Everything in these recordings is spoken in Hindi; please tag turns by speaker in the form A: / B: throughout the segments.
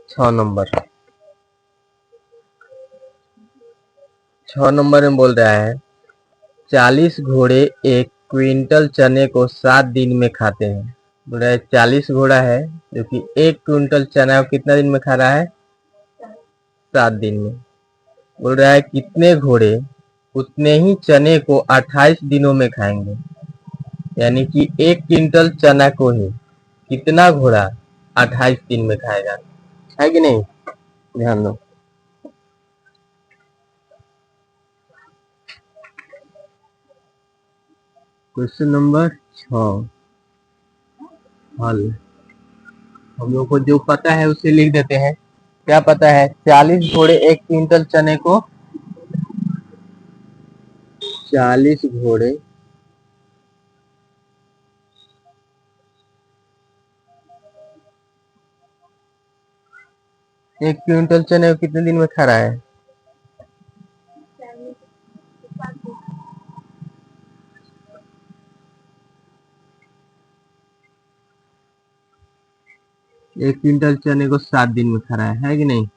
A: 6 नंबर। 6 नंबर में बोल रहा है 40 घोड़े 1 क्विंटल चने को 7 दिन में खाते हैं। बोल रहा है 40 घोड़ा है जो कि 1 क्विंटल चना को कितना दिन में खा रहा है? 7 दिन में। बोल रहा है कितने घोड़े उतने ही चने को 28 दिनों में खाएंगे। यानी कि 1 क्विंटल चना को ही कितना घोड़ा 28 दिन में खाएगा, है कि नहीं? ध्यान दो। क्वेश्चन नंबर 6 हल। हम लोग को जो पता है उसे लिख देते हैं। क्या पता है? 40 घोड़े 1 क्विंटल चने को 40 घोड़े 1 क्विंटल चने को कितने दिन में खा रहा है? 1 क्विंटल चने को 7 दिन में खा रहा है कि नहीं?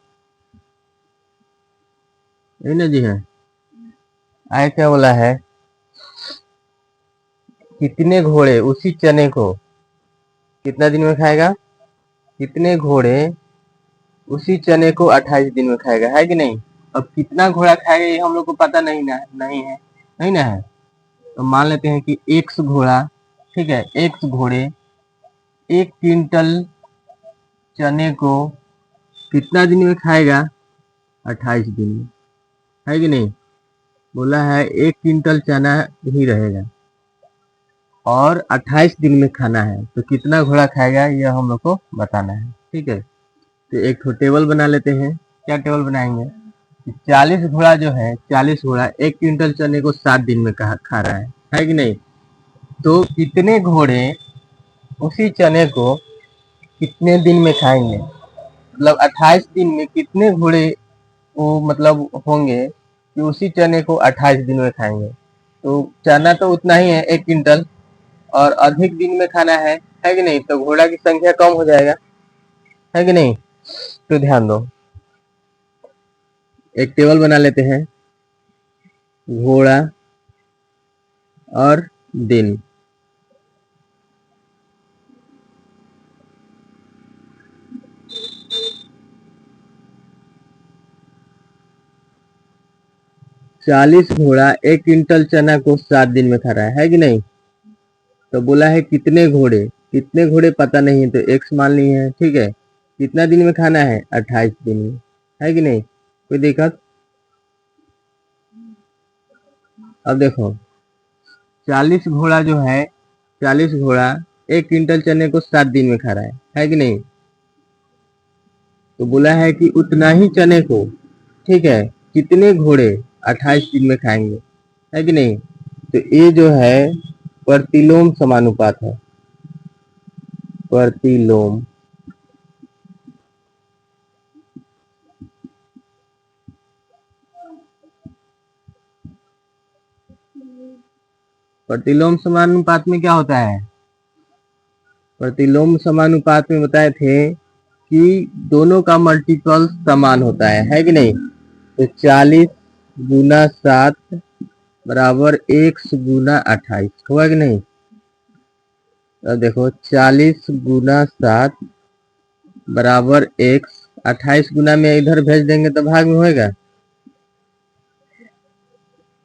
A: यही ना जी है। आगे क्या बोला है? कितने घोड़े उसी चने को कितना दिन में खाएगा? कितने घोड़े उसी चने को 28 दिन में खाएगा, है कि नहीं? अब कितना घोड़ा खाएगा ये हम लोग को पता नहीं ना, नहीं है, नहीं ना है। तो मान लेते हैं कि 100 घोड़ा, ठीक है, 100 घोड़े 1 क्विंटल चने को कितना दिन में खाएगा? 28 दिन में, है कि नहीं? बोला है 1 क्विंटल चना ही रहेगा और 28 दिन में खाना है, तो कितना घोड़ा खाएगा यह हम लोग को बताना है। ठीक है, तो एक तो टेबल बना लेते हैं। क्या टेबल बनाएंगे? 40 घोड़ा जो है, 40 घोड़ा 1 क्विंटल चने को 7 दिन में खा रहा है कि नहीं? तो कितने घोड़े उसी चने को कितने दिन में खाएंगे? मतलब 28 दिन में कितने घोड़े वो मतलब होंगे कि उसी चने को 28 दिन में खाएंगे? तो चना तो उतना ही है 1 क्विंटल, और अधिक दिन में खाना है कि नहीं? तो घोड़ा की संख्या कम हो जाएगा, है कि नहीं? तो ध्यान दो, एक टेबल बना लेते हैं। घोड़ा और दिन। चालीस घोड़ा 1 क्विंटल चना को 7 दिन में खा रहा है कि नहीं? तो बोला है कितने घोड़े, कितने घोड़े पता नहीं है, तो एक्स मान लिए है। ठीक है, कितना दिन में खाना है? 28 दिन में, है कि नहीं? कोई दिक्कत? अब देखो 40 घोड़ा जो है, 40 घोड़ा 1 क्विंटल चने को 7 दिन में खा रहा है कि नहीं? तो बोला है कि उतना ही चने को, ठीक है, कितने घोड़े 28 दिन में खाएंगे, है कि नहीं? तो ये जो है प्रतिलोम समानुपात है। प्रतिलोम, प्रतिलोम समानुपात में क्या होता है? प्रतिलोम समानुपात में बताए थे कि दोनों का मल्टीपल समान होता है कि नहीं? तो 40 × 7 बराबर 100 × 28 होगा कि नहीं? तो देखो 40 × 7 बराबर 28 गुना में इधर भेज देंगे तो भाग में होएगा।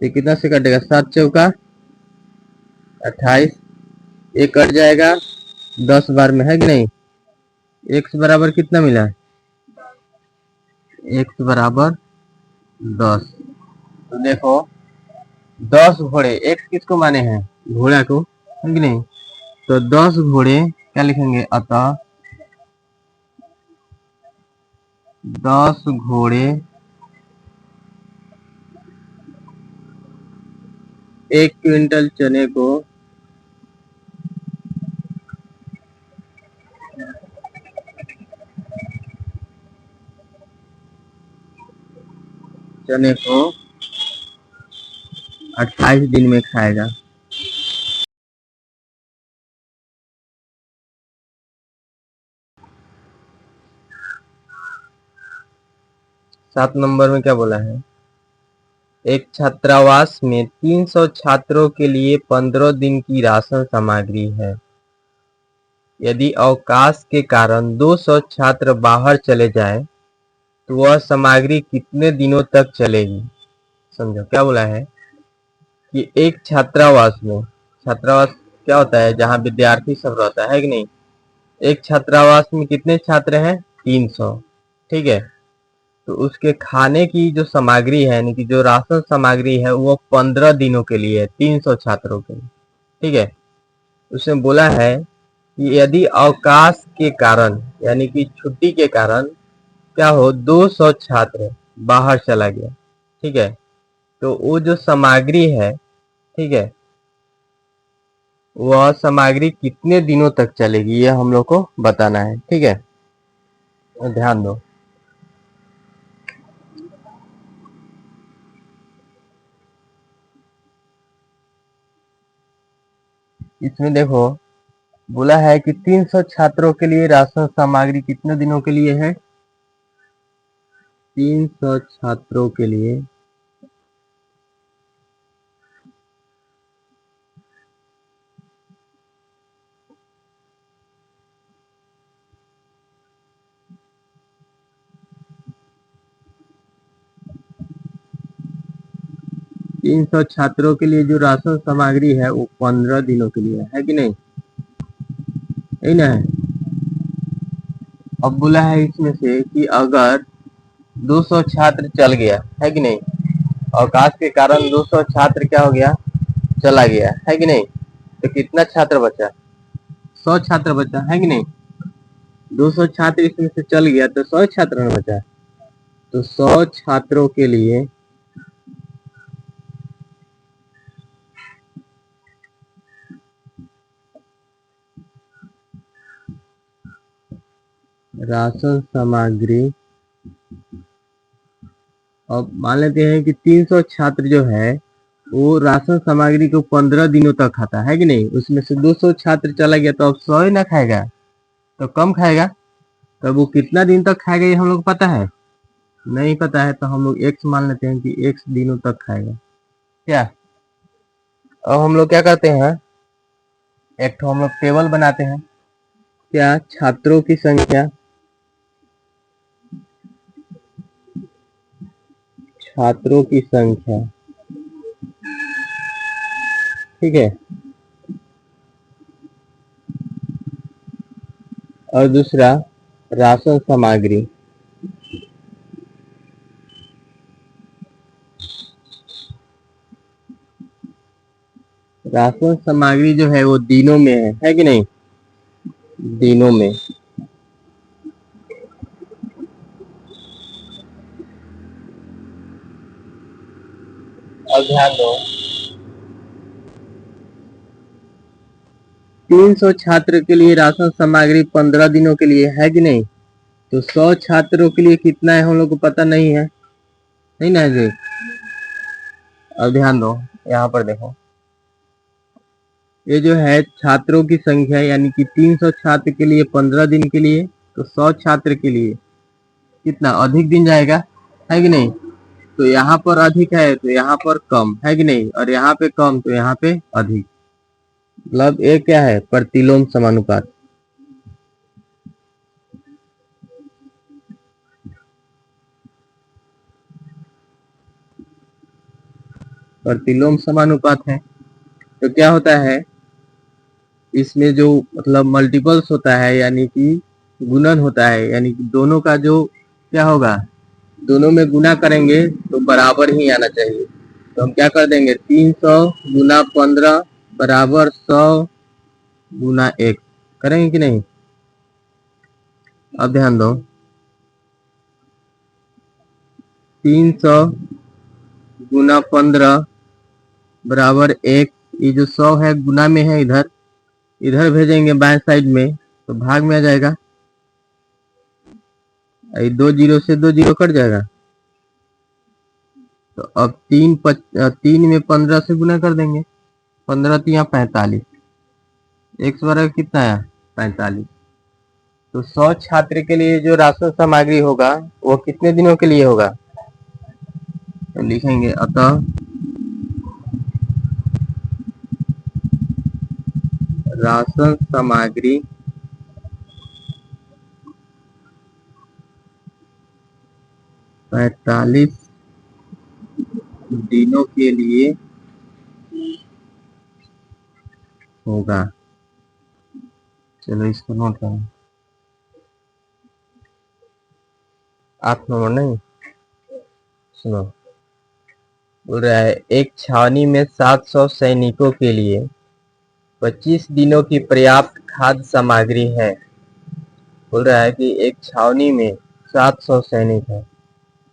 A: ये कितना से कटेगा? 7 × 4 = 28, ये कट जाएगा 10 बार में, है कि नहीं? x बराबर कितना मिला? x बराबर 10। तो देखो 10 घोड़े, x किसको माने हैं? घोड़ा को, है कि नहीं? तो 10 घोड़े क्या लिखेंगे? अतः 10 घोड़े 1 क्विंटल चने को चने को 28 दिन में खाएगा। 7 नंबर में क्या बोला है, एक छात्रावास में 300 छात्रों के लिए 15 दिन की राशन सामग्री है। यदि अवकाश के कारण 200 छात्र बाहर चले जाएं, तो वह सामग्री कितने दिनों तक चलेगी। समझो क्या बोला है कि एक छात्रावास में, छात्रावास क्या होता है, जहाँ विद्यार्थी सब रहता है कि नहीं। एक छात्रावास में कितने छात्र हैं, 300। ठीक है, तो उसके खाने की जो सामग्री है, यानी कि जो राशन सामग्री है, वो 15 दिनों के लिए है, 300 छात्रों के लिए। ठीक है, उसमें बोला है कि यदि अवकाश के कारण, यानी कि छुट्टी के कारण क्या हो, 200 छात्र बाहर चला गया। ठीक है, तो वो जो सामग्री है, ठीक है, वह सामग्री कितने दिनों तक चलेगी, ये हम लोग को बताना है। ठीक है, ध्यान दो। इसमें देखो बोला है कि 300 छात्रों के लिए राशन सामग्री कितने दिनों के लिए है, 300 छात्रों के लिए 300 छात्रों के लिए जो राशन सामग्री है वो 15 दिनों के लिए है कि नहीं, यही ना है। अब बोला है इसमें से कि अगर 200 छात्र चल गया है कि नहीं, अवकाश के कारण 200 छात्र क्या हो गया, चला गया है कि नहीं, तो कितना छात्र बचा, 100 छात्र बचा है कि नहीं। 200 छात्र इसमें से चल गया तो 100 छात्र न बचा, तो 100 छात्रों के लिए राशन सामग्री, अब मान लेते हैं कि 300 छात्र जो है वो राशन सामग्री को 15 दिनों तक खाता है कि नहीं, उसमें से 200 छात्र चला गया तो अब 100 ही ना खाएगा, तो कम खाएगा। तो वो कितना दिन तक खाएगा ये हम लोग पता है, नहीं पता है, तो हम लोग एक्स मान लेते हैं कि एक्स दिनों तक खाएगा। क्या, अब हम लोग क्या करते हैं, एक तो हम लोग टेबल बनाते हैं, क्या, छात्रों की संख्या, छात्रों की संख्या, ठीक है, और दूसरा राशन सामग्री। राशन सामग्री जो है वो दिनों में है कि नहीं, दिनों में। अब ध्यान दो, 300 छात्र के लिए राशन सामग्री 15 दिनों के लिए है कि नहीं, तो 100 छात्रों के लिए कितना है हम लोग को पता नहीं है, नहीं ना जी। अब ध्यान दो, यहाँ पर देखो, ये जो है छात्रों की संख्या, यानी कि 300 छात्र के लिए 15 दिन के लिए, तो 100 छात्र के लिए कितना अधिक दिन जाएगा, है कि नहीं। तो यहाँ पर अधिक है तो यहाँ पर कम है कि नहीं, और यहाँ पे कम तो यहाँ पे अधिक, मतलब ये क्या है, प्रतिलोम समानुपात। प्रतिलोम समानुपात है, तो क्या होता है इसमें, जो मतलब मल्टीपल्स होता है, यानी कि गुणन होता है, यानी कि दोनों का जो क्या होगा, दोनों में गुना करेंगे तो बराबर ही आना चाहिए। तो हम क्या कर देंगे, 300 गुना 15 बराबर 100 गुना 1 करेंगे कि नहीं। अब ध्यान दो, 300 गुना 15 बराबर 1, ये जो 100 है गुना में है, इधर इधर भेजेंगे बाएं साइड में तो भाग में आ जाएगा, ये 2 जीरो से 2 जीरो कट जाएगा। तो अब 3 में 15 से गुना कर देंगे, 15 तिया 45, एक्स बराबर कितना है, 45। तो 100 छात्र के लिए जो राशन सामग्री होगा वो कितने दिनों के लिए होगा, तो लिखेंगे अतः राशन सामग्री 45 दिनों के लिए होगा। चलो इसको नोट करें। 8 नंबर नहीं, सुनो। बोल रहा है एक छावनी में 700 सैनिकों के लिए 25 दिनों की पर्याप्त खाद्य सामग्री है। बोल रहा है कि एक छावनी में 700 सैनिक है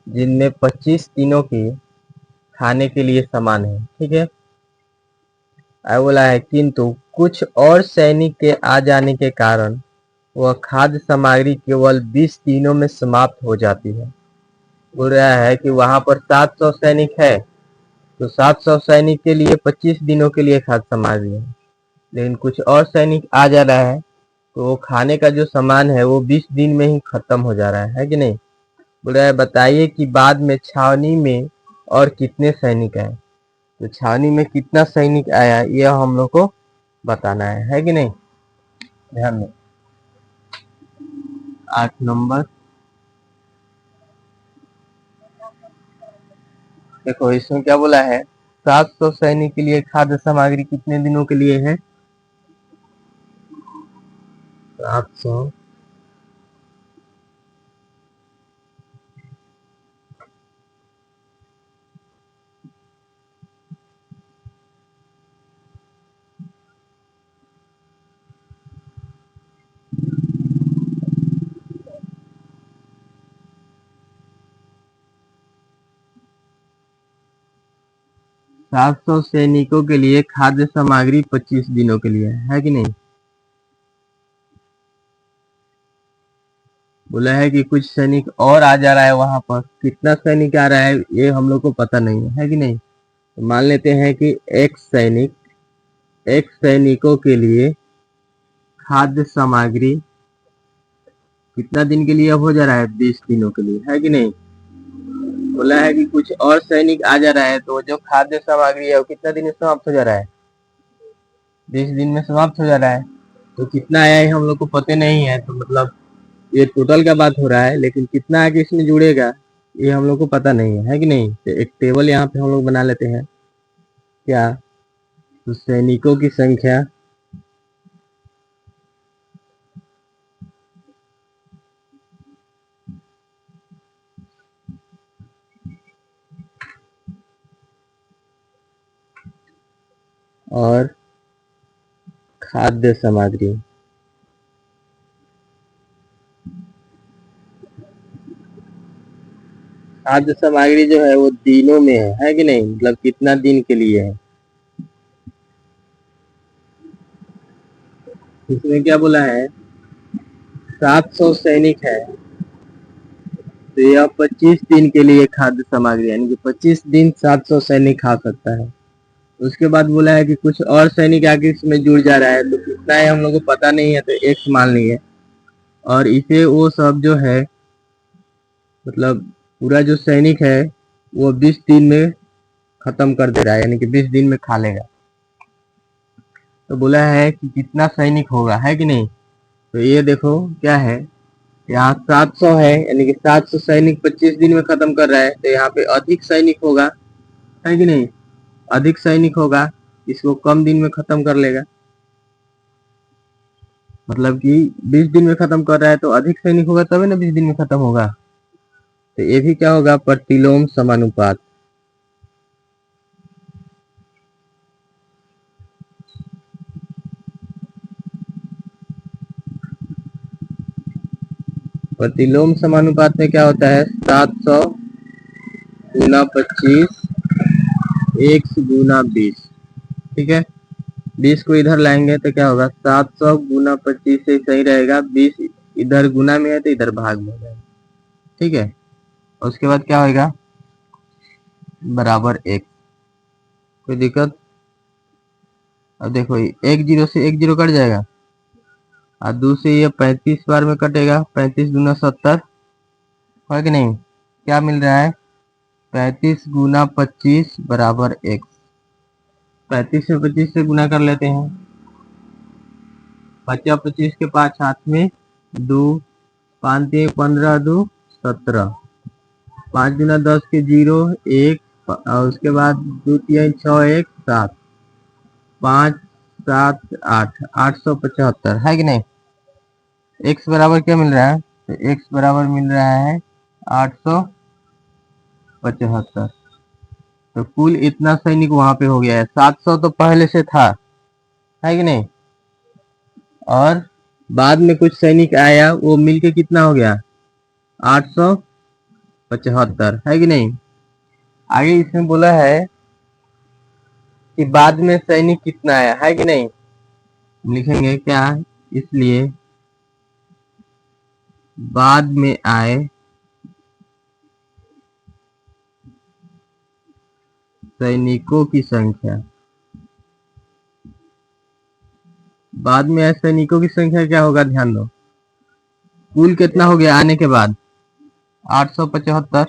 A: जिनमें 25 दिनों की खाने के लिए सामान है। ठीक है। आगे बोला है किंतु कुछ और सैनिक के आ जाने के कारण वह खाद्य सामग्री केवल 20 दिनों में समाप्त हो जाती है। बोल रहा है कि वहां पर 700 सैनिक है, तो 700 सैनिक के लिए 25 दिनों के लिए खाद्य सामग्री है, लेकिन कुछ और सैनिक आ जा रहा है तो वो खाने का जो सामान है वो 20 दिन में ही खत्म हो जा रहा है कि नहीं। बोल रहा है बताइए कि बाद में छावनी में और कितने सैनिक आए। तो छावनी में कितना सैनिक आया यह हम लोग को बताना है कि नहीं। ध्यान में 8 नंबर देखो, इसमें क्या बोला है 700 सैनिक के लिए खाद्य सामग्री कितने दिनों के लिए है। 700 700 सैनिकों के लिए खाद्य सामग्री 25 दिनों के लिए है कि नहीं। बोला है कि कुछ सैनिक और आ जा रहा है, वहां पर कितना सैनिक आ रहा है ये हम लोग को पता नहीं है कि नहीं। तो मान लेते हैं कि एक सैनिकों के लिए खाद्य सामग्री कितना दिन के लिए अब हो जा रहा है 20 दिनों के लिए है कि नहीं। बोला है कि कुछ और सैनिक आ जा रहा है तो जो खाद्य सामग्री है वो कितना दिन में समाप्त हो जा रहा है, 20 दिन में समाप्त हो जा रहा है। तो कितना आया है हम लोग को पता नहीं है, तो मतलब ये टोटल का बात हो रहा है, लेकिन कितना आगे इसमें जुड़ेगा ये हम लोग को पता नहीं है कि नहीं। तो एक टेबल यहाँ पे हम लोग बना लेते हैं। क्या, तो सैनिकों की संख्या और खाद्य सामग्री। खाद्य सामग्री जो है वो दिनों में है कि नहीं, मतलब कितना दिन के लिए है। इसमें क्या बोला है 700 सैनिक है तो यह 25 दिन के लिए खाद्य सामग्री, यानी कि 25 दिन 700 सैनिक खा सकता है। उसके बाद बोला है कि कुछ और सैनिक आगे इसमें जुड़ जा रहा है, तो कितना है हम लोग को पता नहीं है, तो एक्स मान लिए। और इसे वो सब जो है मतलब पूरा जो सैनिक है वो 20 दिन में खत्म कर दे रहा है, यानी कि 20 दिन में खा लेगा। तो बोला है कि कितना सैनिक होगा है कि नहीं। तो ये देखो क्या है, यहाँ 700 है, यानी कि 700 सैनिक 25 दिन में खत्म कर रहा है, तो यहाँ पे अधिक सैनिक होगा है कि नहीं। अधिक सैनिक होगा, इसको कम दिन में खत्म कर लेगा, मतलब कि 20 दिन में खत्म कर रहा है तो अधिक सैनिक होगा तभी ना 20 दिन में खत्म होगा। तो ये भी क्या होगा प्रतिलोम समानुपात। प्रतिलोम समानुपात में क्या होता है 700 गुना 25 1 गुना 20। ठीक है, 20 को इधर लाएंगे तो क्या होगा 700 गुना 25 से सही रहेगा, 20 इधर गुना में है तो इधर भाग में हो जाएगा। ठीक है, और उसके बाद क्या होगा बराबर 1। कोई दिक्कत। अब देखो एक जीरो से एक जीरो कट जाएगा और दूसरे ये 35 बार में कटेगा, 35 दूना 70 है कि नहीं। क्या मिल रहा है 35 गुना 25 बराबर x। 35 से 25 से गुना कर लेते हैं। बचा 25 के 5 हाथ में 2, 5 3 15 2 17, 5 गुना 10 के 0 1 और उसके बाद 2 3 6 1 7, 5 7 8 875 है कि नहीं। x बराबर क्या मिल रहा है, तो x बराबर मिल रहा है 875। तो कुल इतना सैनिक वहां पे हो गया है। 700 तो पहले से था, है कि नहीं, और बाद में कुछ सैनिक आया, वो मिलके कितना हो गया 875, है कि नहीं। आगे इसमें बोला है कि बाद में सैनिक कितना आया, है कि नहीं। लिखेंगे क्या, इसलिए बाद में आए सैनिकों की संख्या, बाद में आए सैनिकों की संख्या क्या होगा, ध्यान दो। कुल कितना हो गया आने के बाद 875,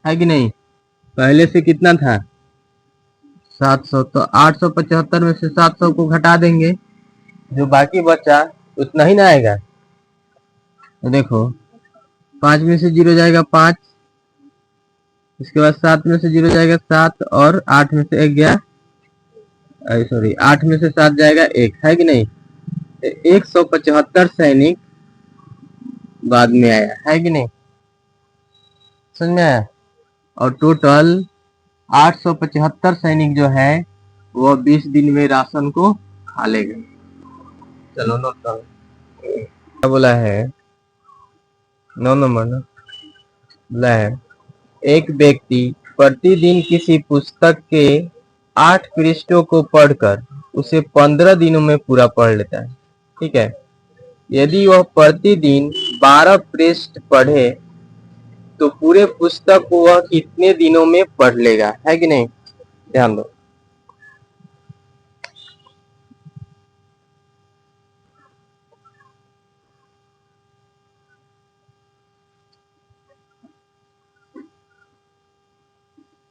A: है कि नहीं। पहले से कितना था 700, तो 875 में से 700 को घटा देंगे, जो बाकी बचा उतना ही ना आएगा। तो देखो 5 में से 0 जाएगा 5, इसके बाद 7 में से 0 जाएगा 7, और 8 में से 1 गया, सॉरी 8 में से 7 जाएगा 1, है कि नहीं। 175 सैनिक बाद में आया, है कि नहीं, समझ में आया। और टोटल 875 सैनिक जो है वो 20 दिन में राशन को खा लेगा। चलो नोट करो क्या बोला है, 9 नंबर ना बोला है, एक व्यक्ति प्रतिदिन किसी पुस्तक के 8 पृष्ठों को पढ़कर उसे 15 दिनों में पूरा पढ़ लेता है। ठीक है, यदि वह प्रतिदिन 12 पृष्ठ पढ़े तो पूरे पुस्तक को वह कितने दिनों में पढ़ लेगा, है कि नहीं, ध्यान दो।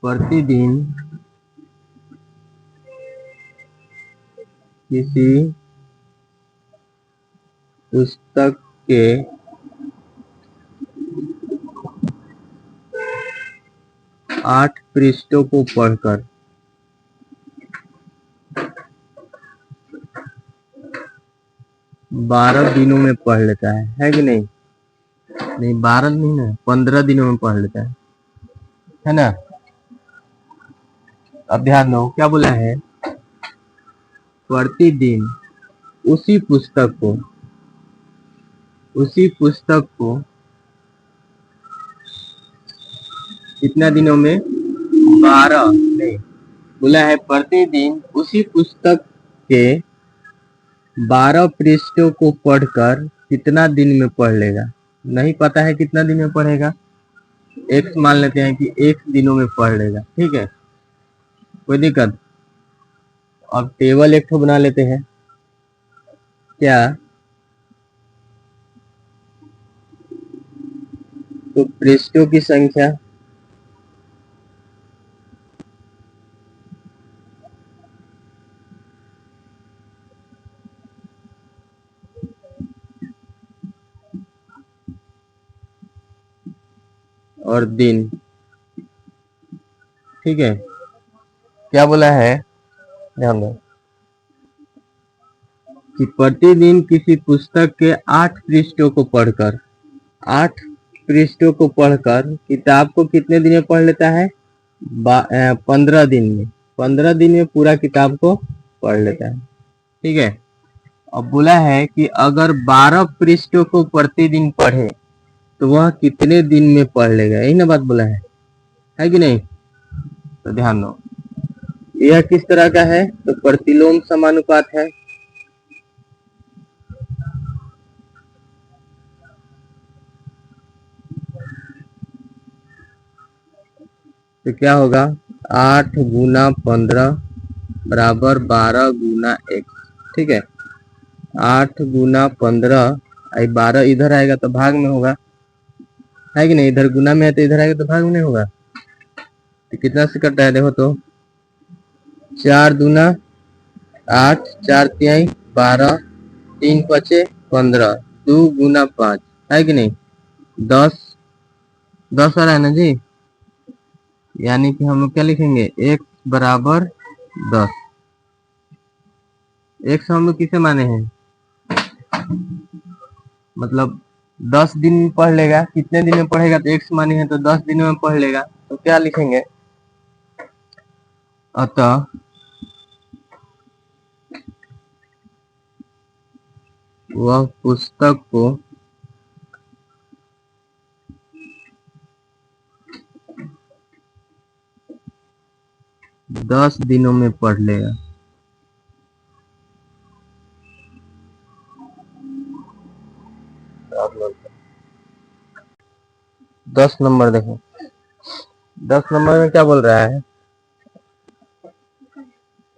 A: प्रतिदिन किसी पुस्तक के 8 पृष्ठों को पढ़कर 12 दिनों में पढ़ लेता है कि नहीं। नहीं 12 नहीं ना, 15 दिनों में पढ़ लेता है ना। अब ध्यान दो क्या बोला है, प्रतिदिन उसी पुस्तक को कितना दिनों में, 12 नहीं, बोला है प्रतिदिन उसी पुस्तक के 12 पृष्ठों को पढ़कर कितना दिन में पढ़ लेगा। नहीं पता है कितना दिन में पढ़ेगा, एक मान लेते हैं कि 1 दिनों में पढ़ लेगा, ठीक है, कोई दिक्कत। अब टेबल एक ठो बना लेते हैं, क्या, तो पृष्ठों की संख्या और दिन, ठीक है। क्या बोला है, ध्यान दो कि प्रतिदिन किसी पुस्तक के 8 पृष्ठों को पढ़कर, 8 पृष्ठों को पढ़कर किताब को कितने दिन में पढ़ लेता है, 15 दिन में, 15 दिन में पूरा किताब को पढ़ लेता है, ठीक है। अब बोला है कि अगर 12 पृष्ठों को प्रतिदिन पढ़े तो वह कितने दिन में पढ़ लेगा, यही ना बात बोला है कि नहीं। तो ध्यान दो यह किस तरह का है, तो प्रतिलोम समानुपात है। तो क्या होगा 8 गुना 15 बराबर 12 गुना 1, ठीक है। 8 गुना 15, 12 इधर आएगा तो भाग में होगा, है कि नहीं, इधर गुना में है तो इधर आएगा तो भाग में नहीं होगा। तो कितना से कटता है देखो तो, 4 दूना 8, 4 तिहाई 12, 3 पचे 15, 2 गुना 5 है कि नहीं, 10, 10 आ रहा है ना जी। यानी कि हम लोग क्या लिखेंगे, x बराबर 10। x हम लोग किसे माने हैं, मतलब 10 दिन में पढ़ लेगा, कितने दिन में पढ़ेगा, तो x माने हैं तो 10 दिन में पढ़ लेगा, तो क्या लिखेंगे, अतः वह पुस्तक को 10 दिनों में पढ़ लेगा। आप लोग 10 नंबर देखो, 10 नंबर में क्या बोल रहा है,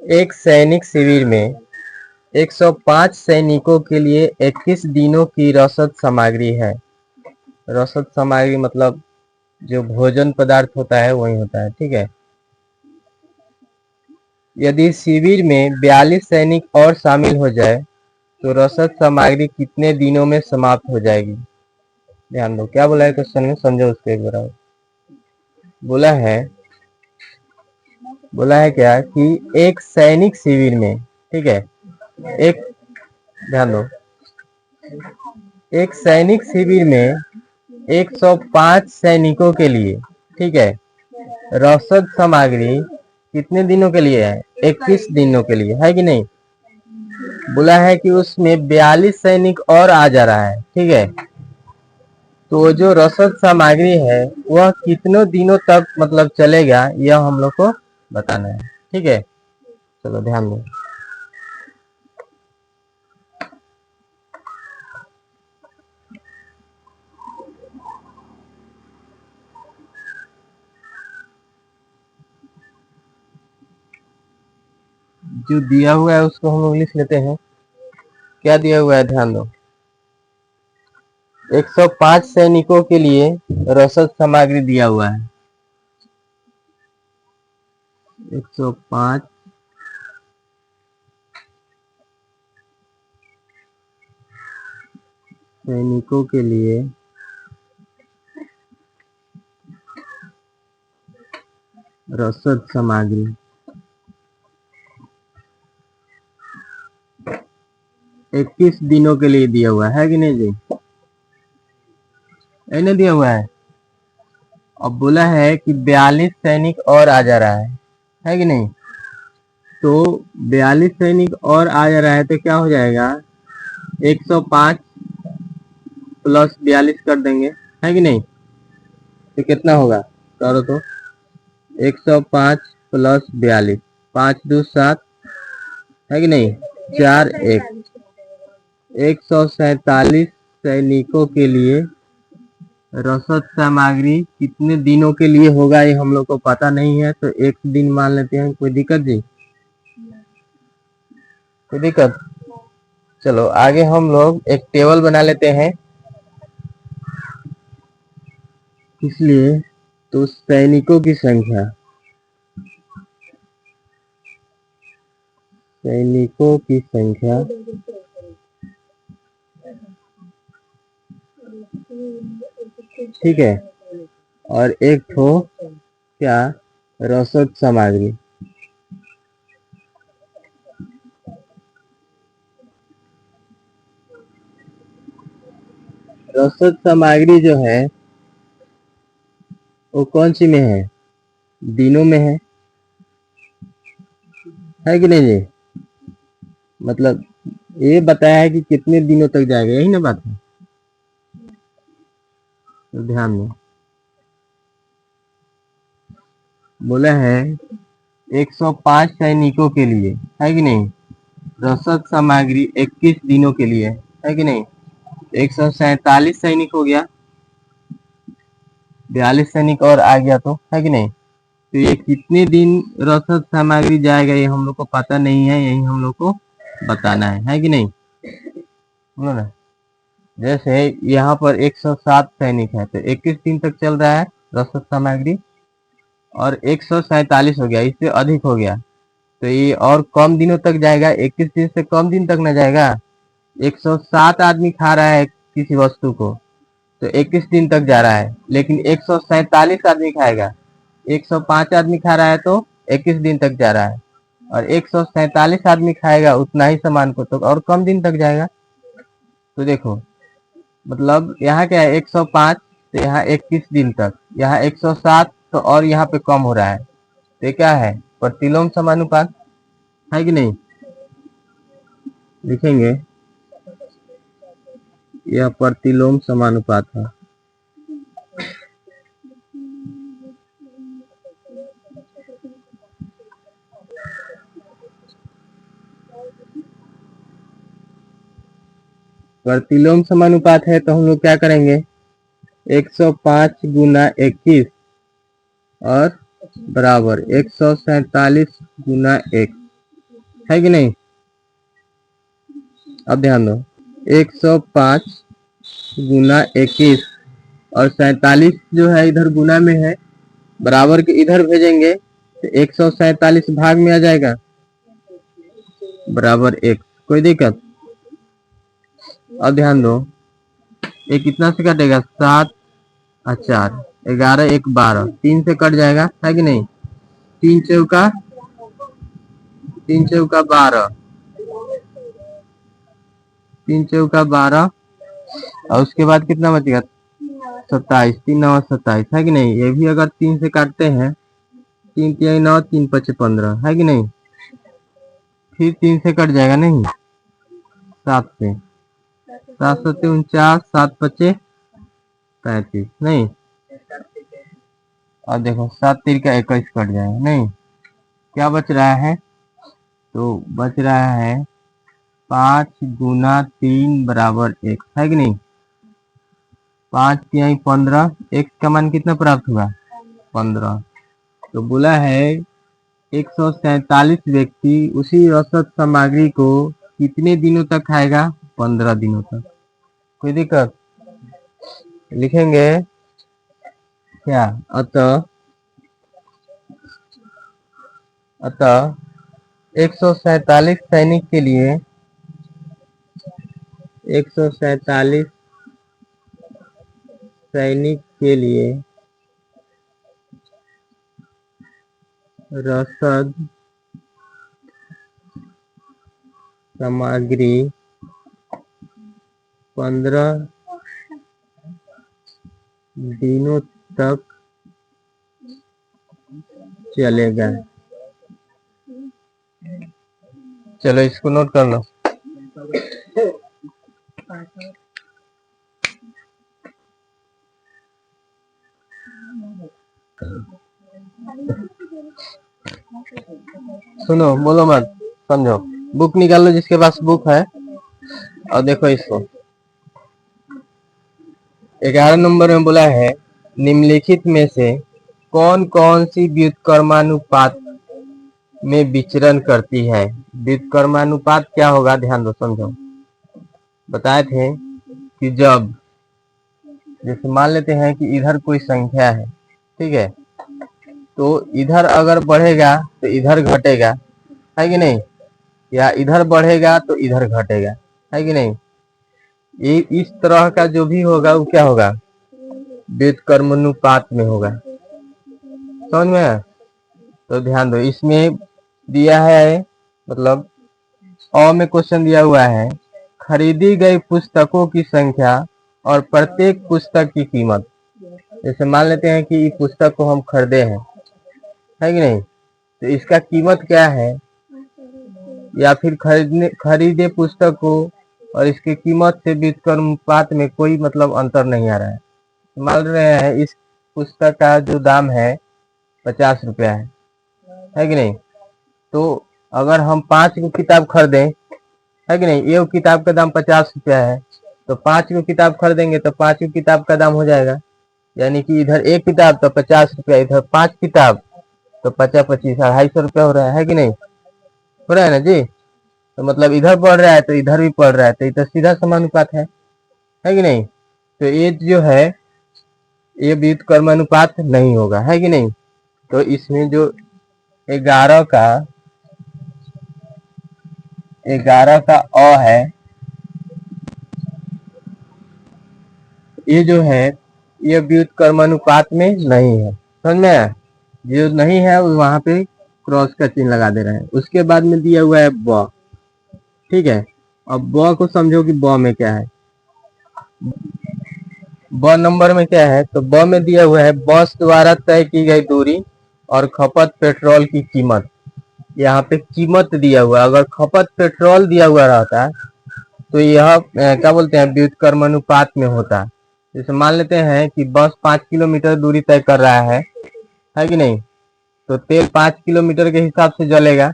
A: एक सैनिक शिविर में 105 सैनिकों के लिए 21 दिनों की रसद सामग्री है। रसद सामग्री मतलब जो भोजन पदार्थ होता है वही होता है, ठीक है। यदि शिविर में 42 सैनिक और शामिल हो जाए तो रसद सामग्री कितने दिनों में समाप्त हो जाएगी। ध्यान दो क्या बोला है क्वेश्चन में, समझो उसको एक बार। बोला है क्या कि एक सैनिक शिविर में, ठीक है, एक, ध्यान दो, एक सैनिक शिविर में 105 सैनिकों के लिए, ठीक है, रसद सामग्री कितने दिनों के लिए है, 21 दिनों के लिए, है कि नहीं। बोला है कि उसमें 42 सैनिक और आ जा रहा है, ठीक है, तो जो रसद सामग्री है वह कितनों दिनों तक मतलब चलेगा, यह हम लोग को बताना है, ठीक है। चलो ध्यान दो, जो दिया हुआ है उसको हम लोग लिख लेते हैं। क्या दिया हुआ है, ध्यान दो, 105 सैनिकों के लिए रसद सामग्री दिया हुआ है। 105 सैनिकों के लिए रसद सामग्री 21 दिनों के लिए दिया हुआ है कि नहीं जी, नहीं दिया हुआ है। अब बोला है कि 42 सैनिक और आ जा रहा है कि नहीं, तो 42 सैनिक और आ जा रहा है तो क्या हो जाएगा, 105 प्लस 42 कर देंगे, है कि नहीं, तो कितना होगा, करो तो, 105 प्लस 42, 5 2 7, है कि नहीं, 4 1, 147 सैनिकों के लिए रसद सामग्री कितने दिनों के लिए होगा ये हम लोग को पता नहीं है, तो एक दिन मान लेते हैं, कोई दिक्कत जी, कोई दिक्कत। चलो आगे हम लोग एक टेबल बना लेते हैं, इसलिए तो सैनिकों की संख्या, सैनिकों की संख्या ठीक है, और एक ठो क्या, रसद सामग्री। रसद सामग्री जो वो कौन सी में है, दिनों में है कि नहीं जी, मतलब ये बताया है कि कितने दिनों तक जाएगा, यही ना बात है, तो ध्यान दो। बोला है 105 सैनिकों के लिए, है कि नहीं, रसद सामग्री 21 दिनों के लिए, है कि नहीं, 147 सैनिक हो गया, 42 सैनिक और आ गया, तो है कि नहीं, तो ये कितने दिन रसद सामग्री जाएगा ये हम लोग को पता नहीं है, यही हम लोग को बताना है कि नहीं, बोलो ना। जैसे यहाँ पर 107 सैनिक है तो 21 दिन तक चल रहा है रसद सामग्री, और 147 हो गया, इससे अधिक हो गया तो ये और कम दिनों तक जाएगा, 21 दिन से कम दिन तक न जाएगा। 107 आदमी खा रहा है किसी वस्तु को तो 21 दिन तक जा रहा है, लेकिन 147 आदमी खाएगा, 105 आदमी खा रहा है तो 21 दिन तक जा रहा है, और 147 आदमी खाएगा उतना ही सामान को तो और कम दिन तक जाएगा। तो देखो मतलब यहाँ क्या है 105 तो यहाँ 21 दिन तक, यहाँ 107 तो और यहाँ पे कम हो रहा है, तो क्या है प्रतिलोम समानुपात, है कि नहीं। लिखेंगे यह प्रतिलोम समानुपात है। प्रतिलोम समानुपात है तो हम लोग क्या करेंगे 105 गुना 21 और बराबर 147 गुना 1, है कि नहीं। अब ध्यान दो 105 गुना 21 और 47 जो है इधर गुना में है, बराबर के इधर भेजेंगे तो 147 भाग में आ जाएगा बराबर 1, कोई दिक्कत। अब ध्यान दो ये कितना से कटेगा 7 और 4 11 1 12, 3 से कट जाएगा, है कि नहीं। 3 चौका 12, 3 चौका 12 और उसके बाद कितना बचेगा 27, 3 9 27, है कि नहीं। ये भी अगर 3 से काटते हैं 3 3 9 3 5 15, है कि नहीं। फिर 3 से कट जाएगा नहीं 7 से, 7 7 49, 7 5 35, नहीं। और देखो 7 3 का 21 कट जाएगा नहीं, क्या बच रहा है तो बच रहा है 5 गुना 3 बराबर 1, है कि नहीं। 5 3 15, x का मान कितना प्राप्त हुआ 15। तो बोला है 147 व्यक्ति उसी औसत सामग्री को कितने दिनों तक खाएगा 15 दिनों तक। कोई दिक्कत। लिखेंगे क्या अतः 147 सैनिक के लिए 147 सैनिक के लिए रसद सामग्री 15 दिनों तक चलेगा। चलो इसको नोट कर लो। सुनो बोलो मत, समझो। बुक निकाल लो जिसके पास बुक है और देखो इसको 11 नंबर में बोला है निम्नलिखित में से कौन कौन सी व्युत्क्रमानुपात में विचरण करती है। व्युत्क्रमानुपात क्या होगा ध्यान दो समझो। बताए थे कि जब जैसे मान लेते हैं कि इधर कोई संख्या है, ठीक है, तो इधर अगर बढ़ेगा तो इधर घटेगा, है कि नहीं, या इधर बढ़ेगा तो इधर घटेगा, है कि नहीं। ये इस तरह का जो भी होगा वो क्या होगा व्युत्क्रमानुपात में होगा, समझ में आया? तो ध्यान दो इसमें दिया है मतलब अ में क्वेश्चन दिया हुआ है खरीदी गई पुस्तकों की संख्या और प्रत्येक पुस्तक की कीमत। जैसे मान लेते हैं कि इस पुस्तक को हम खरीदे हैं, है कि नहीं, तो इसका कीमत क्या है, या फिर खरीदे पुस्तक को और इसकी कीमत से व्युत्क्रमानुपात में कोई मतलब अंतर नहीं आ रहा है। मान रहे हैं इस पुस्तक का जो दाम है 50 रुपया है कि नहीं। तो अगर हम 5 को किताब खरीदें, है कि नहीं, एक किताब का दाम 50 रुपया है, तो 5 को किताब खरीदेंगे तो 5 की किताब का दाम हो जाएगा, यानी कि इधर एक किताब तो 50 रुपया, इधर 5 किताब तो 50 25 250 रुपया हो रहा है कि नहीं, हो रहा है ना जी। तो मतलब इधर बढ़ रहा है तो इधर भी बढ़ रहा है, तो इधर सीधा समानुपात है कि नहीं। तो ये जो है ये व्युत्क्रमानुपात नहीं होगा, है कि नहीं। तो इसमें जो 11 का अ है, ये जो है ये व्युत्क्रमानुपात में नहीं है। समझ में आया? जो नहीं है वहां पे क्रॉस का चिन्ह लगा दे रहे हैं। उसके बाद में दिया हुआ है ब। ठीक है, अब ब को समझो कि ब में क्या है। ब नंबर में क्या है, तो ब में दिया हुआ है बस द्वारा तय की गई दूरी और खपत पेट्रोल की कीमत। यहाँ पे कीमत दिया हुआ है। अगर खपत पेट्रोल दिया हुआ रहता तो यह क्या बोलते हैं, व्युत्क्रमानुपात में होता। जैसे मान लेते हैं कि बस 5 किलोमीटर दूरी तय कर रहा है कि नहीं, तो तेल 5 किलोमीटर के हिसाब से जलेगा।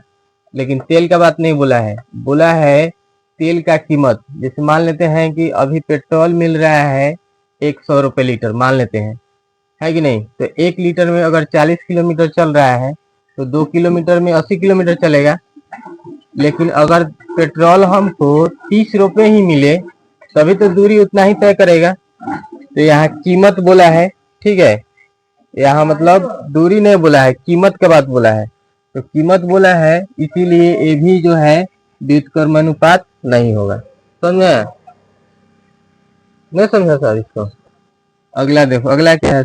A: लेकिन तेल का बात नहीं बोला है, बोला है तेल का कीमत। जैसे मान लेते हैं कि अभी पेट्रोल मिल रहा है 100 रुपये लीटर, मान लेते हैं, है कि नहीं। तो 1 लीटर में अगर 40 किलोमीटर चल रहा है तो 2 किलोमीटर में 80 किलोमीटर चलेगा। लेकिन अगर पेट्रोल हमको 30 रुपये ही मिले तभी तो दूरी उतना ही तय करेगा। तो यहाँ कीमत बोला है। ठीक है, यहाँ मतलब दूरी नहीं बोला है, कीमत का बात बोला है। तो कीमत बोला है, इसीलिए ये भी जो है व्युत्क्रमानुपात नहीं होगा। समझे? नहीं समझा सर इसको? अगला देखो, अगला क्या है,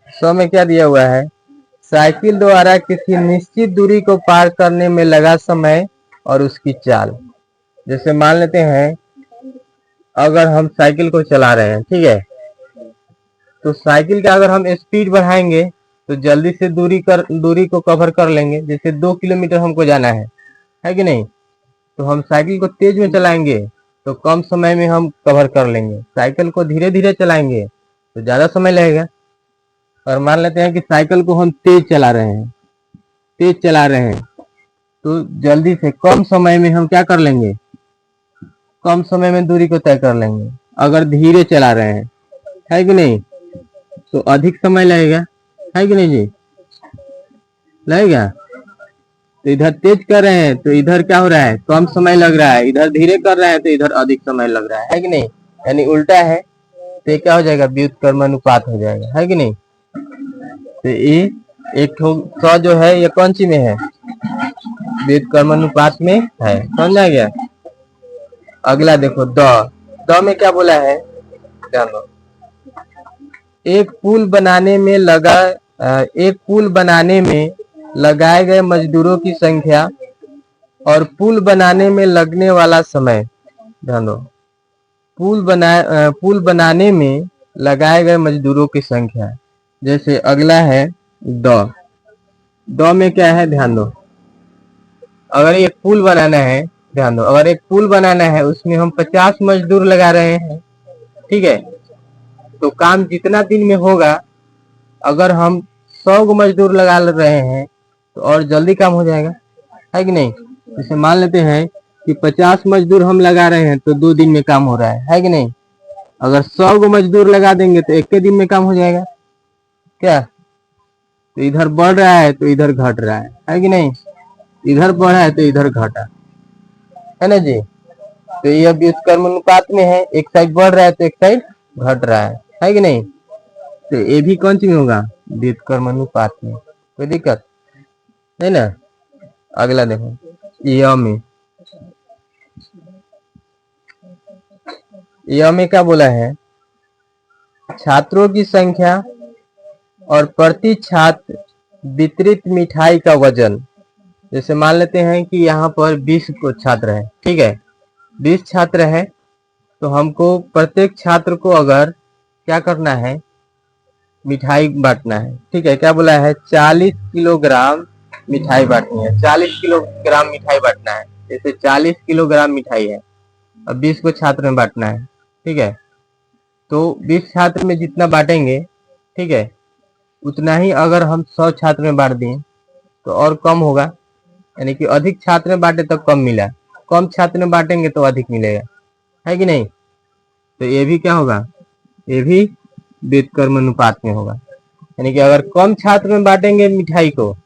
A: 100 में क्या दिया हुआ है, साइकिल द्वारा किसी निश्चित दूरी को पार करने में लगा समय और उसकी चाल। जैसे मान लेते हैं अगर हम साइकिल को चला रहे हैं, ठीक है, तो साइकिल का अगर हम स्पीड बढ़ाएंगे तो जल्दी से दूरी को कवर कर लेंगे। जैसे 2 किलोमीटर हमको जाना है कि नहीं, तो हम साइकिल को तेज में चलाएंगे तो कम समय में हम कवर कर लेंगे। साइकिल को धीरे धीरे चलाएंगे तो ज्यादा समय लगेगा। और मान लेते हैं कि साइकिल को हम तेज चला रहे हैं तो जल्दी से कम समय में हम क्या कर लेंगे, कम समय में दूरी को तय कर लेंगे। अगर धीरे चला रहे हैं, है कि नहीं, तो अधिक समय लगेगा, है कि नहीं जी, लगेगा। तो इधर तेज कर रहे हैं तो इधर क्या हो रहा है, कम समय लग रहा है। इधर धीरे कर रहे हैं तो इधर अधिक समय लग रहा है कि नहीं, यानी उल्टा है। तो क्या हो जाएगा, व्युत्क्रमानुपात हो जाएगा, है कि नहीं। तो ये एक ठो 100 जो है ये कौन सी में है, व्युत्क्रमानुपात में है। समझ आ गया? अगला देखो, द में क्या बोला है, ध्यान दो। एक पुल बनाने में लगाए गए मजदूरों की संख्या और पुल बनाने में लगने वाला समय। ध्यान दो, पुल बनाने में लगाए गए मजदूरों की संख्या। जैसे अगला है द में क्या है, ध्यान दो। अगर एक पुल बनाना है, ध्यान दो, अगर एक पुल बनाना है उसमें हम 50 मजदूर लगा रहे हैं, ठीक है, तो काम जितना दिन में होगा, अगर हम 100 मजदूर लगा रहे हैं तो और जल्दी काम हो जाएगा, है कि नहीं। जैसे मान लेते हैं कि 50 मजदूर हम लगा रहे हैं तो 2 दिन में काम हो रहा है कि नहीं। अगर 100 मजदूर लगा देंगे तो 1 दिन में काम हो जाएगा क्या। तो इधर बढ़ रहा है तो इधर घट रहा है कि नहीं, इधर बढ़ा है तो इधर घटा, है ना जी। तो यह व्युत्क्रमानुपात में है, एक साइड बढ़ रहा है तो एक साइड घट रहा है कि नहीं। तो ये भी कौन सी में होगा, व्युत्क्रमानुपात में। कोई दिक्कत है ना। अगला देखो, यह में क्या बोला है, छात्रों की संख्या और प्रति छात्र वितरित मिठाई का वजन। जैसे मान लेते हैं कि यहाँ पर 20 को छात्र है, ठीक है, 20 छात्र है, तो हमको प्रत्येक छात्र को अगर क्या करना है, मिठाई बांटना है, ठीक है। क्या बोला है, 40 किलोग्राम मिठाई बांटनी है, 40 किलोग्राम मिठाई बांटना है। जैसे 40 किलोग्राम मिठाई है, अब 20 को छात्र में बांटना है, ठीक है। तो 20 छात्र में जितना बांटेंगे, ठीक है, उतना ही अगर हम 100 छात्र में बांट दें तो और कम होगा, यानी कि अधिक छात्र में बांटे तो कम मिला, कम छात्र में बांटेंगे तो अधिक मिलेगा, है कि नहीं। तो ये भी क्या होगा, ये भी व्युत्क्रमानुपात में होगा। यानी कि अगर कम छात्र में बांटेंगे मिठाई को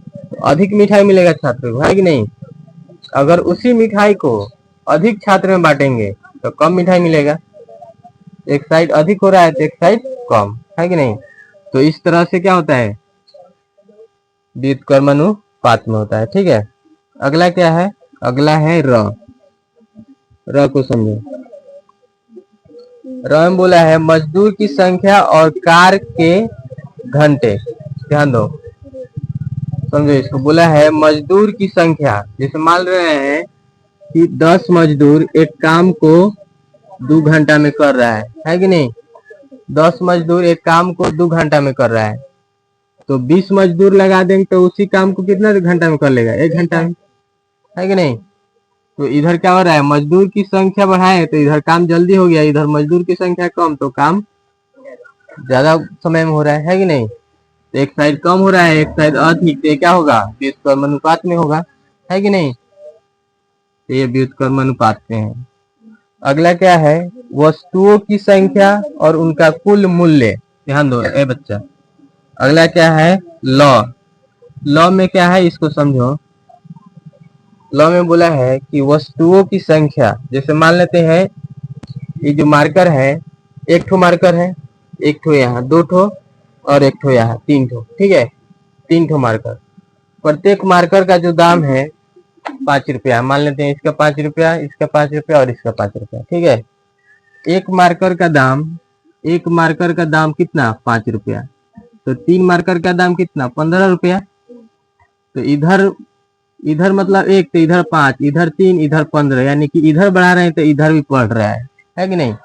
A: तो अधिक मिठाई मिलेगा छात्र को, है कि नहीं। अगर उसी मिठाई को अधिक छात्र में बांटेंगे तो कम मिठाई मिलेगा। एक साइड अधिक हो रहा है तो एक साइड कम, है कि नहीं। तो इस तरह से क्या होता है, व्युत्क्रमानुपात में होता है। ठीक है, अगला क्या है, अगला है र। र को समझो। र में बोला है मजदूर की संख्या और कार्य के घंटे। ध्यान दो, समझो इसको। बोला है मजदूर की संख्या, जैसे मान रहे हैं कि 10 मजदूर एक काम को 2 घंटा में कर रहा है कि नहीं। 10 मजदूर एक काम को 2 घंटा में कर रहा है, तो 20 मजदूर लगा देंगे तो उसी काम को कितना घंटा में कर लेगा, 1 घंटा में, है कि नहीं। तो इधर क्या हो रहा है, मजदूर की संख्या बढ़ाए तो इधर काम जल्दी हो गया, इधर मजदूर की संख्या कम तो काम ज्यादा समय में हो रहा है कि नहीं। तो एक साइड कम हो रहा है, एक साइड अधिक, तो क्या होगा, व्युत्क्रमानुपात में होगा, है कि नहीं। तो ये व्युत्क्रमानुपात में है। अगला क्या है, वस्तुओं की संख्या और उनका कुल मूल्य। ध्यान दो ए बच्चा, अगला क्या है, लॉ। लॉ में क्या है इसको समझो। लॉ में बोला है कि वस्तुओं की संख्या, जैसे मान लेते हैं ये जो मार्कर है, एक ठो मार्कर है, एक ठो यहाँ, 2 ठो और एक ठो यहाँ, 3 ठो। ठीक है, 3 ठो मार्कर। प्रत्येक मार्कर का जो दाम है 5 रुपया, मान लेते हैं इसका 5 रुपया, इसका 5 रुपया और इसका 5 रुपया। ठीक है, एक मार्कर का दाम कितना, 5 रुपया। तो 3 मार्कर का दाम कितना, 15 रुपया। तो इधर मतलब 1, तो इधर 5, इधर 3, इधर 15, यानी कि इधर बढ़ा रहे हैं तो इधर भी बढ़ रहा है कि नहीं।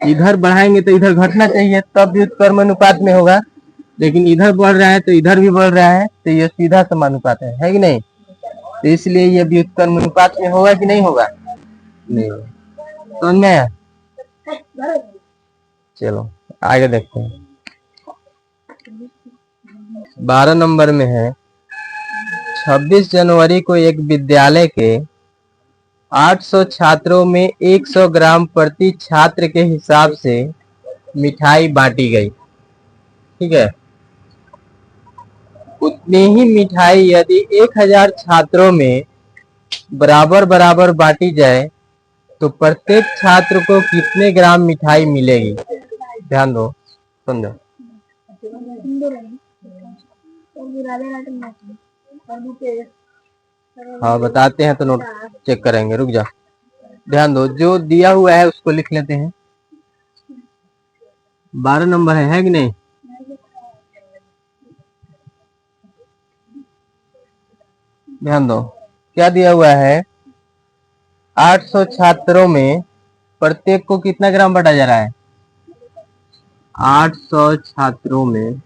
A: इधर बढ़ाएंगे तो इधर घटना चाहिए, तब व्युत्क्रमानुपात में होगा, लेकिन इधर बढ़ रहा है तो इधर भी बढ़ रहा है, तो ये सीधा समानुपात है कि नहीं। तो इसलिए ये व्युत्क्रमानुपात में होगा कि नहीं होगा, नहीं होगा। समझ में आया। चलो आगे देखते हैं। 12 नंबर में है 26 जनवरी को एक विद्यालय के 800 छात्रों में 100 ग्राम प्रति छात्र के हिसाब से मिठाई बांटी गई। ठीक है, उतनी ही मिठाई यदि 1000 छात्रों में बराबर बराबर बांटी जाए तो प्रत्येक छात्र को कितने ग्राम मिठाई मिलेगी। ध्यान दो, समझो। हाँ बताते हैं तो नोट चेक करेंगे, रुक जा। ध्यान दो, जो दिया हुआ है उसको लिख लेते हैं। 12 नंबर है कि नहीं। ध्यान दो, क्या दिया हुआ है, 800 छात्रों में प्रत्येक को कितना ग्राम बांटा जा रहा है। 800 छात्रों में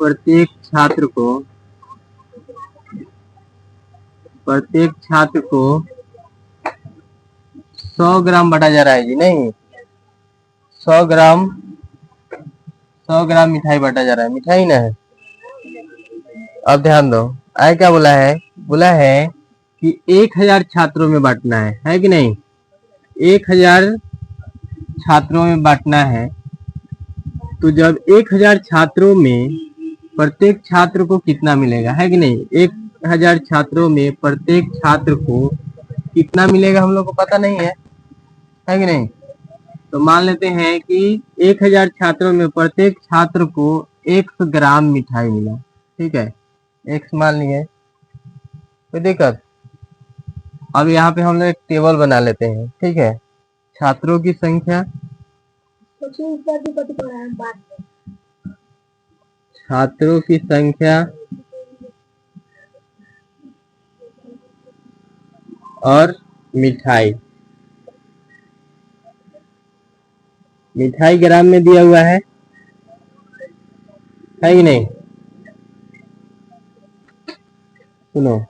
A: प्रत्येक छात्र को 100 ग्राम बांटा जा रहा है जी, नहीं 100 ग्राम मिठाई बांटा जा रहा है, मिठाई ना है। अब ध्यान दो, आगे क्या बोला है कि 1000 छात्रों में बांटना है कि नहीं। 1000 छात्रों में बांटना है, तो जब 1000 छात्रों में प्रत्येक छात्र को कितना मिलेगा, है कि नहीं। 1000 छात्रों में प्रत्येक छात्र को कितना मिलेगा हम लोग को पता नहीं है कि नहीं। तो मान लेते हैं कि 1000 छात्रों में प्रत्येक छात्र को 100 ग्राम मिठाई मिला। ठीक है, 100 मान लिए, कोई दिक्कत। अब यहाँ पे हम लोग एक टेबल बना लेते हैं। ठीक है, छात्रों की संख्या, छात्रों की संख्या और मिठाई ग्राम में दिया हुआ है कि नहीं। सुनो,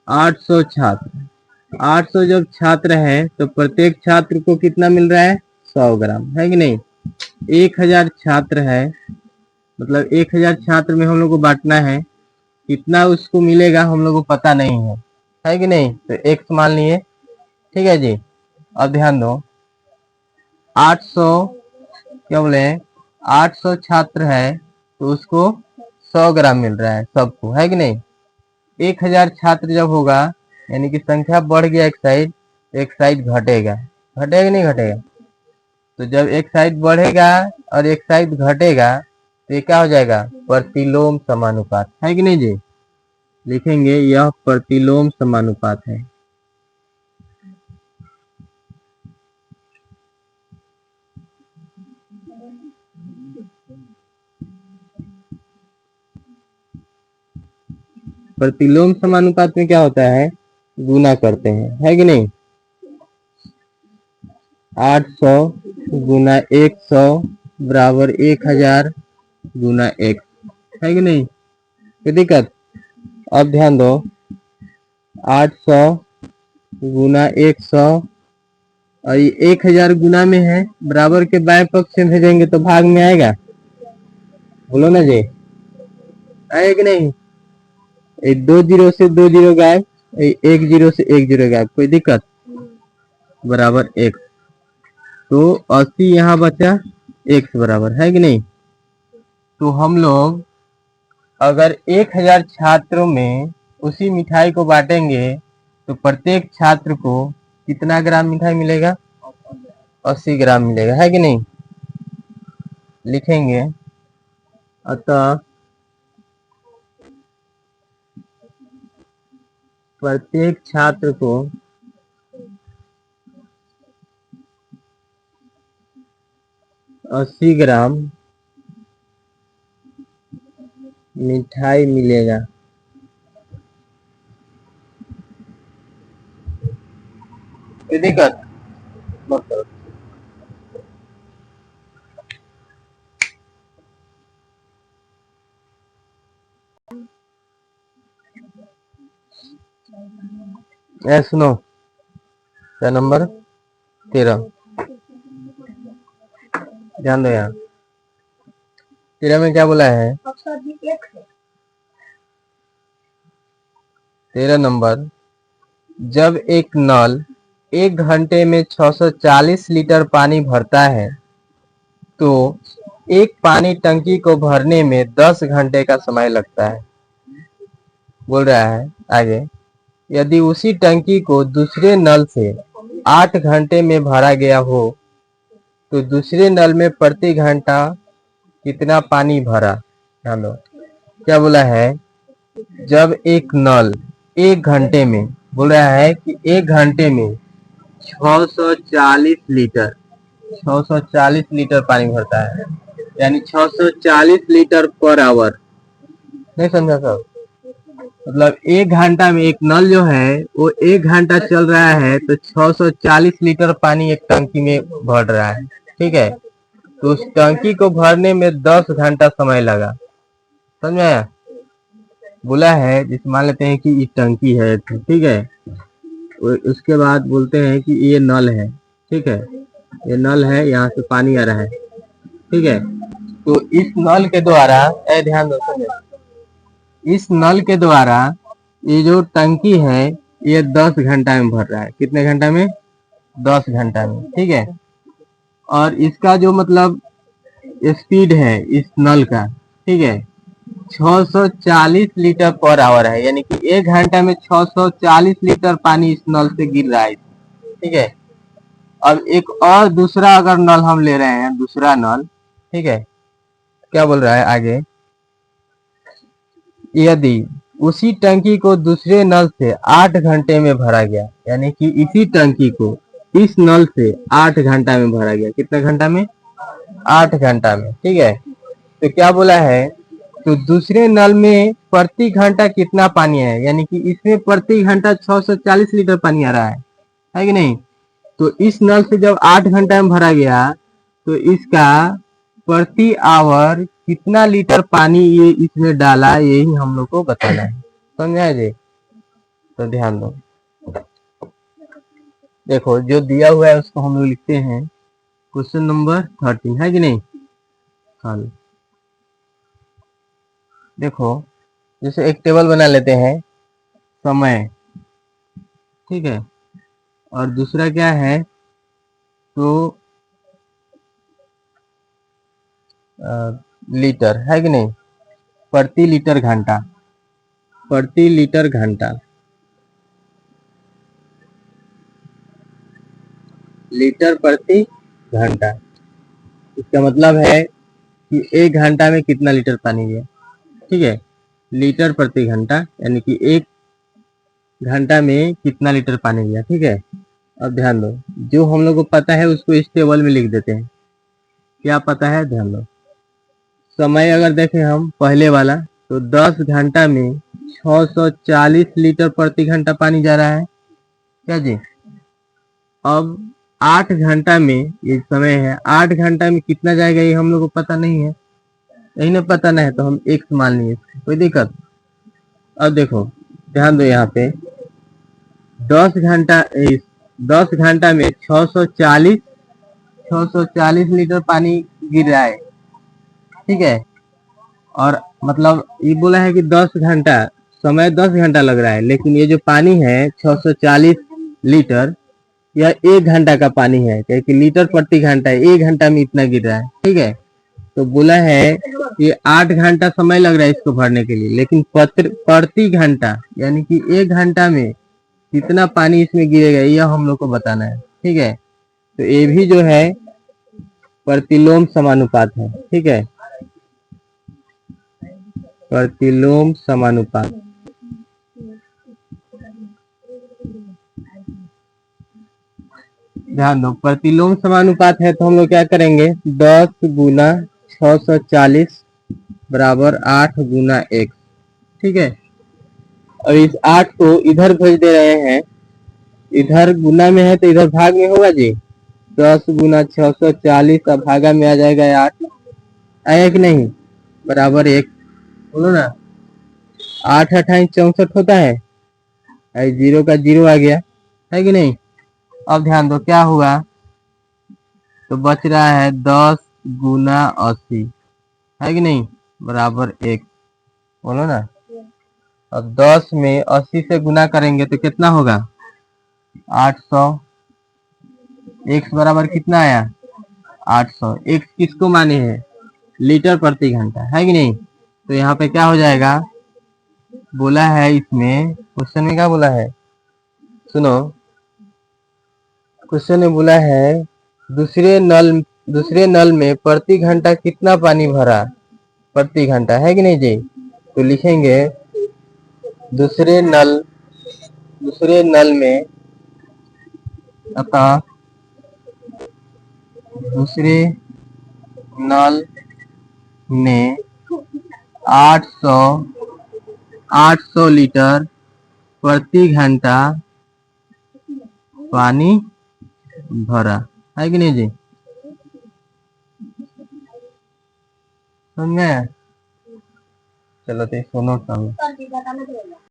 A: 800 छात्र, 800 जब छात्र हैं तो प्रत्येक छात्र को कितना मिल रहा है, 100 ग्राम, है कि नहीं। 1000 छात्र है, मतलब 1000 छात्र में हम लोग को बांटना है, कितना उसको मिलेगा हम लोग को पता नहीं है कि नहीं। तो 1 मान लिए। ठीक है जी, अब ध्यान दो, 800 क्या बोले, 800 छात्र है तो उसको 100 ग्राम मिल रहा है सबको, है कि नहीं। 1000 छात्र जब होगा यानी कि संख्या बढ़ गया एक साइड घटेगा, घटेगा कि नहीं घटेगा। तो जब एक साइड बढ़ेगा और एक साइड घटेगा तो ये क्या हो जाएगा, प्रतिलोम समानुपात, है कि नहीं जी। लिखेंगे यह प्रतिलोम समानुपात है। प्रतिलोम समानुपात में क्या होता है, गुना करते हैं, है कि नहीं। 800 गुना 100 बराबर 1000 गुना 1, है कि नहीं, कोई दिक्कत। अब ध्यान दो, 800 गुना 100 और ये 1000 गुना में है, बराबर के बाएं पक्ष से भेजेंगे तो भाग में आएगा, बोलो ना जी, आएगा कि नहीं। 2 जीरो से 2 जीरो गायब, 1 जीरो से 1 जीरो गायब, कोई दिक्कत, बराबर 1। तो 80 यहाँ बचा x बराबर, है कि नहीं। तो हम लोग अगर 1000 छात्रों में उसी मिठाई को बांटेंगे तो प्रत्येक छात्र को कितना ग्राम मिठाई मिलेगा, 80 ग्राम मिलेगा, है कि नहीं। लिखेंगे अतः प्रत्येक छात्र को 80 ग्राम मिठाई मिलेगा। कोई दिक्कत मत करो। सुनो, क्या नंबर 13, ध्यान दो यहाँ 13 में क्या बोला है, 13 नंबर, जब एक नल 1 घंटे में 640 लीटर पानी भरता है तो एक पानी टंकी को भरने में 10 घंटे का समय लगता है। बोल रहा है आगे, यदि उसी टंकी को दूसरे नल से 8 घंटे में भरा गया हो तो दूसरे नल में प्रति घंटा कितना पानी भरा। ध्यान दो, क्या बोला है, जब एक नल 1 घंटे में, बोल रहा है कि 1 घंटे में 640 लीटर 640 लीटर पानी भरता है, यानी 640 लीटर पर आवर। नहीं समझा सब, मतलब 1 घंटा में एक नल जो है वो 1 घंटा चल रहा है तो 640 लीटर पानी एक टंकी में भर रहा है, ठीक है। तो उस टंकी को भरने में 10 घंटा समय लगा, समझ में आया। बोला है जिस मान लेते हैं कि ये टंकी है, ठीक है, उसके बाद बोलते हैं कि ये नल है, ठीक है, ये नल है, यहाँ से पानी आ रहा है, ठीक है। तो इस नल के द्वारा, ध्यान दो, इस नल के द्वारा ये जो टंकी है ये 10 घंटा में भर रहा है, कितने घंटा में, 10 घंटा में, ठीक है। और इसका जो मतलब स्पीड है इस नल का, ठीक है, 640 लीटर पर आवर है, यानी कि 1 घंटा में 640 लीटर पानी इस नल से गिर रहा है, ठीक है। अब एक और दूसरा अगर नल हम ले रहे हैं, दूसरा नल, ठीक है, क्या बोल रहा है आगे, यदि उसी टंकी को दूसरे नल से 8 घंटे में भरा गया, यानी कि इसी टंकी को इस नल से 8 घंटा में भरा गया, कितने घंटा में, 8 घंटा में, ठीक है। तो क्या बोला है, तो दूसरे नल में प्रति घंटा कितना पानी है, यानी कि इसमें प्रति घंटा 640 लीटर पानी आ रहा है कि नहीं। तो इस नल से जब 8 घंटा में भरा गया तो इसका प्रति आवर कितना लीटर पानी ये इसमें डाला, यही हम लोग को बताना है, समझा जी। तो ध्यान दो, देखो जो दिया हुआ है उसको हम लोग लिखते हैं क्वेश्चन नंबर 13, है कि नहीं। हाँ, देखो जैसे एक टेबल बना लेते हैं, समय, ठीक है, और दूसरा क्या है, तो लीटर, है कि नहीं, प्रति लीटर घंटा, प्रति लीटर घंटा, लीटर प्रति घंटा। इसका मतलब है कि एक घंटा में कितना लीटर पानी गया। ठीक है, लीटर प्रति घंटा यानी कि एक घंटा में कितना लीटर पानी गया। ठीक है, अब ध्यान दो, जो हम लोग को पता है उसको इस टेबल में लिख देते हैं। क्या पता है, ध्यान दो। समय अगर देखें हम पहले वाला, तो 10 घंटा में 640 लीटर प्रति घंटा पानी जा रहा है। क्या जी? अब 8 घंटा में, ये समय है, 8 घंटा में कितना जाएगा ये हम लोग को पता नहीं है। यही ना पता नहीं है तो हम एक मान लिए, कोई दिक्कत। अब देखो, ध्यान दो, यहाँ पे 10 घंटा, 10 घंटा में 640 लीटर पानी गिर रहा है। ठीक है, और मतलब ये बोला है कि 10 घंटा, समय 10 घंटा लग रहा है, लेकिन ये जो पानी है 640 लीटर, यह एक घंटा का पानी है, क्योंकि लीटर प्रति घंटा है, एक घंटा में इतना गिर रहा है। ठीक है, तो बोला है कि 8 घंटा समय लग रहा है इसको भरने के लिए, लेकिन प्रति घंटा यानी कि एक घंटा में कितना पानी इसमें गिरेगा यह हम लोग को बताना है। ठीक है, तो ये भी जो है प्रतिलोम समानुपात है। ठीक है, प्रतिलोम समानुपात। ध्यान दो, प्रतिलोम समानुपात है तो हम लोग क्या करेंगे, 10 गुना 640 बराबर 8 गुना 1। ठीक है, और इस 8 को इधर भेज दे रहे हैं, इधर गुना में है तो इधर भाग में होगा जी। 10 गुना 640 अब भागा में आ जाएगा 8, आया कि नहीं, बराबर 1। बोलो ना, 8 28 64 होता है, जीरो का जीरो आ गया, है कि नहीं। अब ध्यान दो क्या हुआ, तो बच रहा है 10 गुना 80, है कि नहीं, बराबर 1। बोलो ना, अब 10 में 80 से गुना करेंगे तो कितना होगा, 800। x बराबर कितना आया, 800। x किसको माने हैं, लीटर प्रति घंटा, है कि नहीं। तो यहाँ पे क्या हो जाएगा, बोला है इसमें, क्वेश्चन में क्या बोला है, सुनो, क्वेश्चन में बोला है दूसरे नल में प्रति घंटा कितना पानी भरा, प्रति घंटा, है कि नहीं जी। तो लिखेंगे दूसरे नल में, अतः दूसरे नल में 800 लीटर प्रति घंटा पानी भरा, है कि नहीं जी, समझ में। चलो तो इसको नोट कर लो।